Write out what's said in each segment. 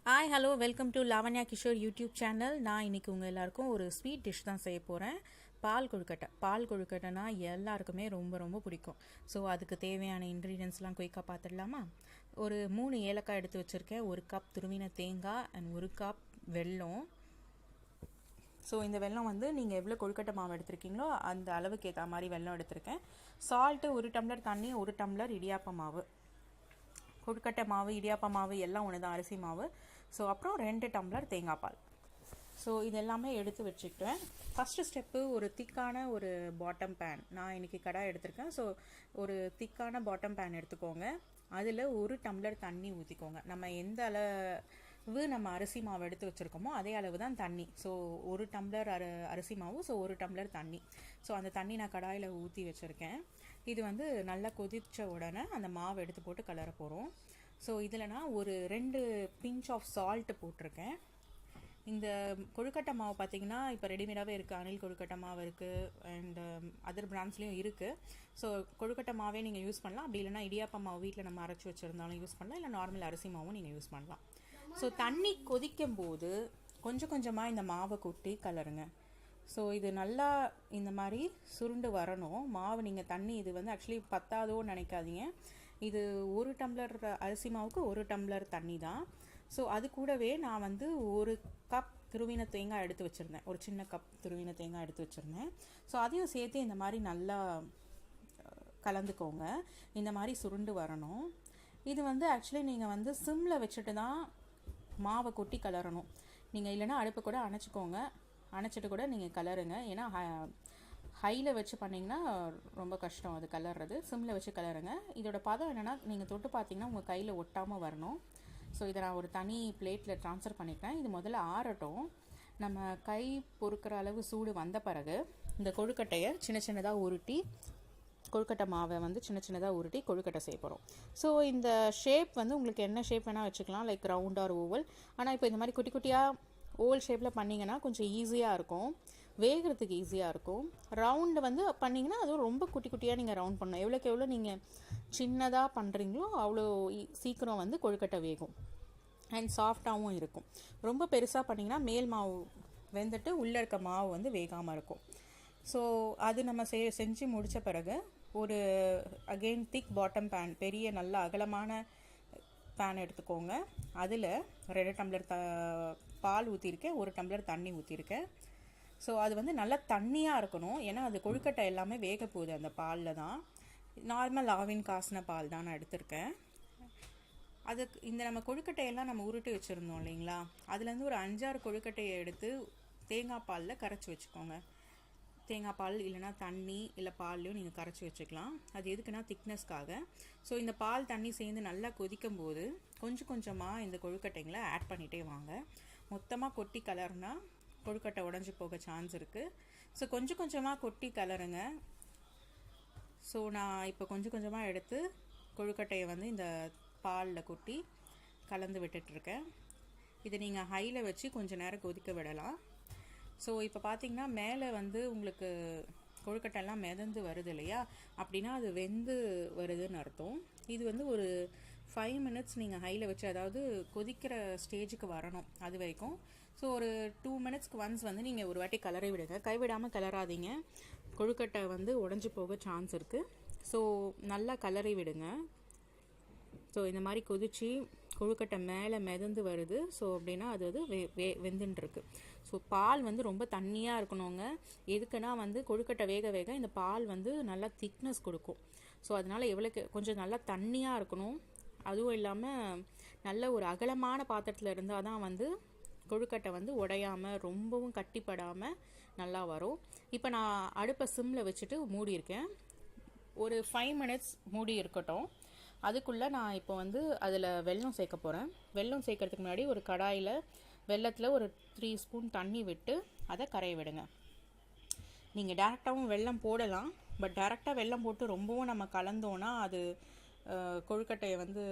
Hi hello welcome to Lavanya Kishore YouTube channel. நான் இன்றைக்கி உங்கள் எல்லாருக்கும் ஒரு ஸ்வீட் டிஷ் தான் செய்ய போகிறேன். பால் கொழுக்கட்டைனா எல்லாருக்குமே ரொம்ப ரொம்ப பிடிக்கும். ஸோ அதுக்கு தேவையான இன்க்ரீடியன்ஸ்லாம் குயிக்காக பார்த்துடலாமா? ஒரு 3 ஏலக்காய் எடுத்து வச்சுருக்கேன், 1 கப் துருவின தேங்காய் அண்ட் 1 கப் வெல்லம். ஸோ இந்த வெல்லம் வந்து நீங்கள் எவ்வளோ கொழுக்கட்டை மாவு எடுத்திருக்கீங்களோ அந்த அளவுக்கு ஏற்ற மாதிரி வெல்லம் எடுத்திருக்கேன். சால்ட்டு 1 டம்ளர், தண்ணி 1 டம்ளர், இடியாப்ப மாவு, கொழுக்கட்டை மாவு இடியாப்ப மாவு எல்லாம் ஒன்று தான், அரிசி மாவு. ஸோ அப்புறம் 2 டம்ளர் தேங்காய் பால். ஸோ இது எல்லாமே எடுத்து வச்சுக்கிட்டேன். ஃபஸ்ட்டு ஸ்டெப்பு ஒரு திக்கான ஒரு பாட்டம் பேன். நான் இன்றைக்கி கடாய் எடுத்திருக்கேன். ஸோ ஒரு திக்கான பாட்டம் பேன் எடுத்துக்கோங்க. அதில் 1 டம்ளர் தண்ணி ஊற்றிக்கோங்க. நம்ம எந்த அளவு நம்ம அரிசி மாவு எடுத்து வச்சுருக்கோமோ அதே அளவு தான் தண்ணி. ஸோ 1 டம்ளர் அரிசி மாவு, ஸோ 1 டம்ளர் தண்ணி. ஸோ அந்த தண்ணி நான் கடாயில் ஊற்றி வச்சுருக்கேன். இது வந்து நல்லா கொதித்த உடனே அந்த மாவு எடுத்து போட்டு கலர போகிறோம். ஸோ இதில் நான் ஒரு 2 பிஞ்ச் ஆஃப் சால்ட்டு போட்டிருக்கேன். இந்த கொழுக்கட்டை மாவு பார்த்திங்கன்னா இப்போ ரெடிமேடாகவே இருக்குது. அணில் கொழுக்கட்டை மாவு இருக்குது அண்ட் அதர் பிராண்ட்ஸ்லேயும் இருக்குது. ஸோ கொழுக்கட்டை மாவே நீங்கள் யூஸ் பண்ணலாம். அப்படி இல்லைனா இடியாப்ப மாவு வீட்டில் நம்ம அரைச்சி வச்சுருந்தாலும் யூஸ் பண்ணலாம், இல்லை நார்மல் அரிசி மாவும் நீங்கள் யூஸ் பண்ணலாம். ஸோ தண்ணி கொதிக்கும் போது கொஞ்சம் கொஞ்சமாக இந்த மாவை கொட்டி கலருங்க. ஸோ இது நல்லா இந்த மாதிரி சுருண்டு வரணும் மாவு. நீங்கள் தண்ணி இது வந்து ஆக்சுவலி பத்தாதோன்னு நினைக்காதீங்க. இது 1 டம்ளர் அரிசி மாவுக்கு 1 டம்ளர் தண்ணி தான். ஸோ அது கூடவே நான் வந்து 1 கப் துருவின தேங்காய் எடுத்து வச்சுருந்தேன், ஒரு சின்ன கப் துருவின தேங்காய் எடுத்து வச்சுருந்தேன். ஸோ அதையும் சேர்த்து இந்த மாதிரி நல்லா கலந்துக்கோங்க. இந்த மாதிரி சுருண்டு வரணும். இது வந்து ஆக்சுவலி நீங்கள் வந்து சிம்மில் வச்சுட்டு தான் மாவை கொட்டி கலரணும். நீங்கள் இல்லைனா அடுப்பை கூட அணைச்சிட்டு கூட நீங்கள் கலருங்க. ஏன்னா ஹையில் வச்சு பண்ணிங்கன்னா ரொம்ப கஷ்டம் அது கலர்றது. சிம்மில் வச்சு கலருங்க. இதோட பதம் என்னென்னா, நீங்கள் தொட்டு பார்த்தீங்கன்னா உங்கள் கையில் ஒட்டாமல் வரணும். ஸோ இதை நான் ஒரு தனி பிளேட்டில் ட்ரான்ஸ்ஃபர் பண்ணிக்கிறேன். இது முதல்ல ஆறட்டும். நம்ம கை பொறுக்கிற அளவு சூடு வந்த பிறகு இந்த கொழுக்கட்டையை சின்ன சின்னதாக உருட்டி, கொழுக்கட்டை மாவை வந்து சின்ன சின்னதாக உருட்டி கொழுக்கட்டை செய்ய போகிறோம். ஸோ இந்த ஷேப் வந்து உங்களுக்கு என்ன ஷேப் வேணால் வச்சுக்கலாம், லைக் ரவுண்ட் ஆர் ஓவல். ஆனால் இப்போ இந்த மாதிரி குட்டி குட்டியாக ஓவல் ஷேப்பில் பண்ணிங்கன்னா கொஞ்சம் ஈஸியாக இருக்கும், வேகிறதுக்கு ஈஸியாக இருக்கும். ரவுண்டு வந்து பண்ணிங்கன்னா அதுவும் ரொம்ப குட்டி குட்டியாக நீங்கள் ரவுண்ட் பண்ணணும். எவ்வளோக்கு எவ்வளோ நீங்கள் சின்னதாக பண்ணுறீங்களோ அவ்வளோ சீக்கிரம் வந்து கொழுக்கட்டை வேகும் அண்ட் சாஃப்டாகவும் இருக்கும். ரொம்ப பெருசாக பண்ணிங்கன்னா மேல் மாவு வெந்துட்டு உள்ளே இருக்க மாவு வந்து வேகாமல் இருக்கும். ஸோ அது நம்ம செஞ்சு முடித்த பிறகு ஒரு அகெயின் திக் பாட்டம் பேன், பெரிய நல்ல அகலமான பேன் எடுத்துக்கோங்க. அதில் 2 டம்ளர் பால் ஊற்றிருக்கேன், 1 டம்ளர் தண்ணி ஊற்றிருக்கேன். ஸோ அது வந்து நல்லா தண்ணியாக இருக்கணும். ஏன்னா அது கொழுக்கட்டை எல்லாமே வேக போகுது அந்த பாலில் தான். நார்மல் ஆவின் காசின பால் தான் நான் எடுத்திருக்கேன். அதுக்கு இந்த நம்ம கொழுக்கட்டையெல்லாம் நம்ம உருட்டி வச்சுருந்தோம் இல்லைங்களா, அதுலேருந்து ஒரு 5-6 கொழுக்கட்டையை எடுத்து தேங்காய் பாலில் கரைச்சி வச்சுக்கோங்க. தேங்காய் பால் இல்லைனா தண்ணி இல்லை பால்லையும் நீங்கள் கரைச்சி வச்சுக்கலாம். அது எதுக்குன்னா திக்னஸ்க்காக. ஸோ இந்த பால் தண்ணி சேர்ந்து நல்லா கொதிக்கும் போது கொஞ்சம் கொஞ்சமாக இந்த கொழுக்கட்டைங்களை ஆட் பண்ணிகிட்டே வாங்க. மொத்தமாக கொட்டி கலர்னா கொழுக்கட்டை உடஞ்சி போக சான்ஸ் இருக்குது. ஸோ கொஞ்சம் கொஞ்சமாக கொட்டி கலருங்க. ஸோ நான் இப்போ கொஞ்சம் கொஞ்சமாக எடுத்து கொழுக்கட்டையை வந்து இந்த பாலில் கொட்டி கலந்து விட்டுட்ருக்கேன். இதை நீங்கள் ஹையில் வச்சு கொஞ்சம் நேரம் கொதிக்க விடலாம். ஸோ இப்போ பார்த்தீங்கன்னா மேலே வந்து உங்களுக்கு கொழுக்கட்டைலாம் மிதந்து வருது இல்லையா, அப்படின்னா அது வெந்து வருதுன்னு அர்த்தம். இது வந்து ஒரு 5 மினிட்ஸ் நீங்கள் ஹையில் வச்சு, அதாவது கொதிக்கிற ஸ்டேஜுக்கு வரணும் அது வரைக்கும். ஸோ ஒரு 2 மினிட்ஸ்க்கு ஒன்ஸ் வந்து நீங்கள் ஒரு வாட்டி கலரை விடுங்க. கைவிடாமல் கலராதீங்க, கொழுக்கட்டை வந்து உடஞ்சி போக சான்ஸ் இருக்குது. ஸோ நல்லா கலரை விடுங்க. ஸோ இந்த மாதிரி கொதித்து கொழுக்கட்டை மேலே மிதந்து வருது. ஸோ அப்படின்னா அது வெந்துட்டுருக்கு. ஸோ பால் வந்து ரொம்ப தண்ணியாக இருக்கணுங்க. எதுக்குன்னா வந்து கொழுக்கட்டை வேக வேக இந்த பால் வந்து நல்லா திக்னஸ் கொடுக்கும். ஸோ அதனால் எவ்வளோக்கு கொஞ்சம் நல்லா தண்ணியாக இருக்கணும். அதுவும் இல்லாமல் நல்ல ஒரு அகலமான பாத்திரத்தில் இருந்தால் தான் வந்து கொழுக்கட்டை வந்து உடையாமல் ரொம்பவும் கட்டிப்படாமல் நல்லா வரும். இப்போ நான் அடுப்பை சிம்மில் வச்சுட்டு மூடியிருக்கேன். ஒரு 5 மினிட்ஸ் மூடி இருக்கட்டும். அதுக்குள்ளே நான் இப்போ வந்து அதில் வெல்லம் சேர்க்க போகிறேன். வெல்லம் சேர்க்கறதுக்கு முன்னாடி ஒரு கடாயில் வெல்லத்தில் ஒரு 3 ஸ்பூன் தண்ணி விட்டு அதை கரைய விடுங்க. நீங்கள் டேரெக்டாகவும் வெல்லம் போடலாம், பட் டேரெக்டாக வெல்லம் போட்டு ரொம்பவும் நம்ம கலந்தோன்னா அது கொழுக்கட்டையை வந்து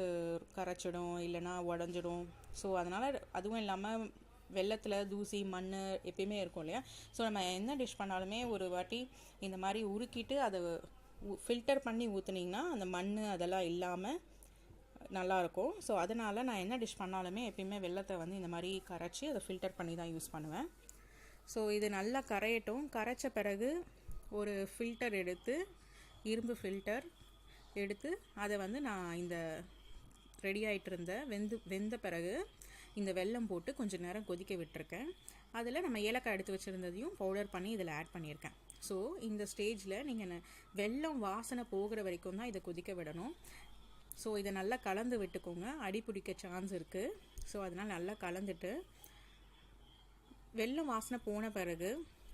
கரைச்சிடும், இல்லைனா உடஞ்சிடும். ஸோ அதனால் அதுவும் இல்லாமல் வெல்லத்தில் தூசி மண் எப்பயுமே இருக்கும் இல்லையா. ஸோ நம்ம என்ன டிஷ் பண்ணாலுமே ஒரு வாட்டி இந்த மாதிரி உருக்கிட்டு அதை ஃபில்டர் பண்ணி ஊற்றுனீங்கன்னா அந்த மண் அதெல்லாம் இல்லாமல் நல்லாயிருக்கும். ஸோ அதனால் நான் என்ன டிஷ் பண்ணாலுமே எப்பயுமே வெல்லத்தை வந்து இந்த மாதிரி கரைச்சி அதை ஃபில்டர் பண்ணி தான் யூஸ் பண்ணுவேன். ஸோ இது நல்லா கரையட்டும். கரைச்ச பிறகு ஒரு ஃபில்டர் எடுத்து, இரும்பு ஃபில்டர் எடுத்து அதை வந்து நான் இந்த ரெடி ஆகிட்டு இருந்த வெந்த பிறகு இந்த வெல்லம் போட்டு கொஞ்சம் நேரம் கொதிக்க விட்டுருக்கேன். அதில் நம்ம ஏலக்காய் எடுத்து வச்சுருந்ததையும் பவுடர் பண்ணி இதில் ஆட் பண்ணியிருக்கேன். ஸோ இந்த ஸ்டேஜில் நீங்கள் வெல்லம் வாசனை போகிற வரைக்கும் தான் இதை கொதிக்க விடணும். ஸோ இதை நல்லா கலந்து விட்டுக்கோங்க, அடி பிடிக்க சான்ஸ் இருக்குது. ஸோ அதனால் நல்லா கலந்துட்டு வெல்லம் வாசனை போன பிறகு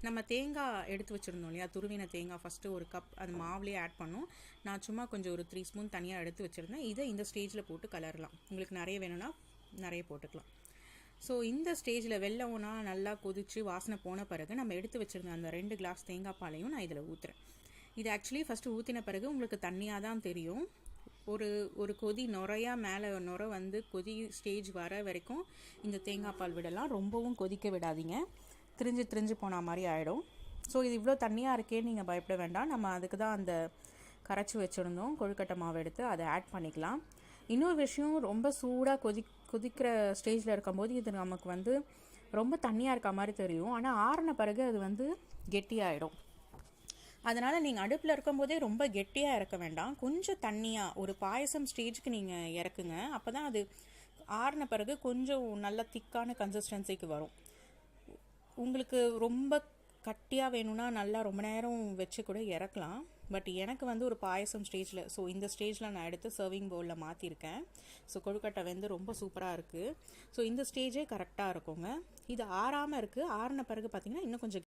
நம்ம தேங்காய் எடுத்து வச்சுருந்தோம் இல்லையா, துருவின தேங்காய் ஃபஸ்ட்டு ஒரு கப் அந்த மாவுலேயே ஆட் பண்ணோம். நான் சும்மா கொஞ்சம் ஒரு 3 ஸ்பூன் தனியாக எடுத்து வச்சுருந்தேன். இதை இந்த ஸ்டேஜில் போட்டு கலரலாம். உங்களுக்கு நிறைய வேணும்னா நிறைய போட்டுக்கலாம். ஸோ இந்த ஸ்டேஜில் வெல்லம்னா நல்லா கொதித்து வாசனை போன பிறகு நம்ம எடுத்து வச்சுருந்த அந்த 2 கிளாஸ் தேங்காய் பாலையும் நான் இதில் ஊற்றுறேன். இது ஆக்சுவலி ஃபஸ்ட்டு ஊற்றின பிறகு உங்களுக்கு தண்ணியாக தான் தெரியும். ஒரு கொதி நுரையா மேலே நுரை வந்து கொதி ஸ்டேஜ் வர வரைக்கும் இந்த தேங்காய் பால் விடலாம். ரொம்பவும் கொதிக்க விடாதீங்க, திரிஞ்சு போன மாதிரி ஆகிடும். ஸோ இது இவ்வளோ தண்ணியாக இருக்கேன்னு நீங்கள் பயப்பட வேண்டாம். நம்ம அதுக்கு தான் அந்த கரைச்சி வச்சுருந்தோம் கொழுக்கட்டை மாவு எடுத்து அதை ஆட் பண்ணிக்கலாம். இன்னொரு விஷயம், ரொம்ப சூடாக கொதிக்கிற ஸ்டேஜில் இருக்கும்போது இது நமக்கு வந்து ரொம்ப தண்ணியாக இருக்க மாதிரி தெரியும். ஆனால் ஆறின பிறகு அது வந்து கெட்டியாகிடும். அதனால் நீங்கள் அடுப்பில் இருக்கும்போதே ரொம்ப கெட்டியாக இறக்க வேண்டாம், கொஞ்சம் தண்ணியாக ஒரு பாயசம் ஸ்டேஜுக்கு நீங்கள் இறக்குங்க. அப்போ தான் அது ஆறின பிறகு கொஞ்சம் நல்ல திக்கான கன்சிஸ்டன்சிக்கு வரும். உங்களுக்கு ரொம்ப கட்டியாக வேணும்னா நல்லா ரொம்ப நேரம் வச்சு கூட இறக்கலாம். பட் எனக்கு வந்து ஒரு பாயசம் ஸ்டேஜில், ஸோ இந்த ஸ்டேஜில் நான் எடுத்து சர்விங் பவுலில் மாற்றிருக்கேன். ஸோ கொழுக்கட்டை வந்து ரொம்ப சூப்பராக இருக்குது. ஸோ இந்த ஸ்டேஜே கரெக்டாக இருக்குங்க. இது ஆறாமல் இருக்குது. ஆறின பிறகு பார்த்திங்கன்னா இன்னும் கொஞ்சம்